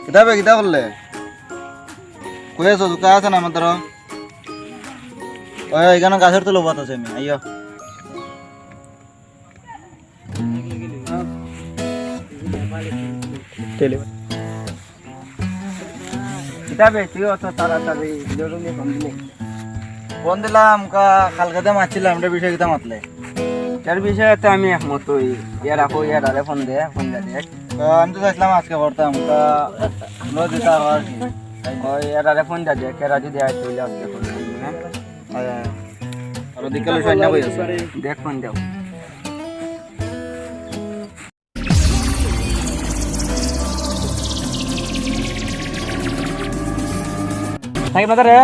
কিতাবে কিতা করলে কই আছো দোকা আছে না আমাদের ওই এখানে গাছের তো লোবাত আছে আমি আইয়া কিতাবে তুই অত তাড়াতাড়ি ফোন দিলাম কালকে মারছিলাম এটা বিষয়ে কিতা মাতলে তার বিষয়ে তো আমি একমত হই ইয়ার রাখো ইয়ার আরে ফোন দে দেখ আমি তো চাইছিলাম আজকে করতাম দিতা আর কি ওই ইয়ার আরে ফোন দে দেখ রাজু দে আই তুইলে আজকে ফোন আর দিকালে সৈন্য বই আছে দেখ ফোন দাও তাই মাদারে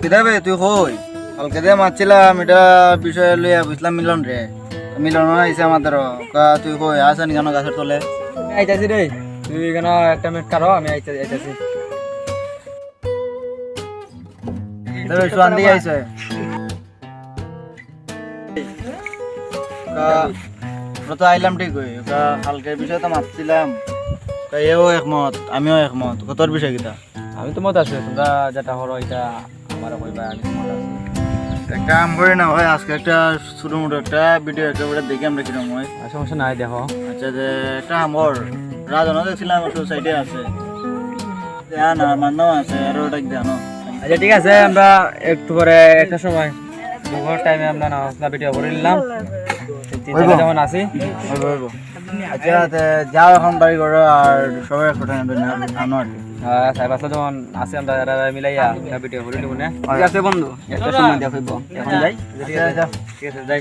কিতাবে তুই কই কালকে মারছিলাম এটা বিষয়ে লইয়া বুঝলাম মিলন রে মিলন আইসে আমাদের তুই কই আসেন কেন গাছের তলে আইতাছি রে তুই কেন একটা মিনিট কারো আমি আইতাছি সোয়ান দিয়ে আইসে তো আইলাম ঠিক হই কালকে বিষয়ে তো মারছিলাম এও একমত আমিও একমত কতর বিষয় কিতা আমি তো মত আছি তোমরা যেটা হলো এটা আমারও কইবা আমি মত আছি একটা কাম করি না ভাই আজকে একটা ছোট মোটো একটা ভিডিও একেবারে দেখি আমরা কিরকম হয় সমস্যা নাই দেখো আচ্ছা যে এটা আমার রাজনও দেখছিলাম একটু সাইডে আছে না মান্নাও আছে আরো ওটা জানো আচ্ছা ঠিক আছে আমরা একটু পরে একটা সময় দুপুর টাইমে আমরা না ভিডিও করে নিলাম যেমন আছি আচ্ছা যাও এখন বাড়ি করো আর সবাই কথা আনো আর কি সাহেব আসলে যেমন আছে আমরা মিলাইয়া ভিডিও করে নিব না ঠিক আছে বন্ধু একটা সময় দেখব এখন যাই ঠিক আছে ঠিক আছে যাই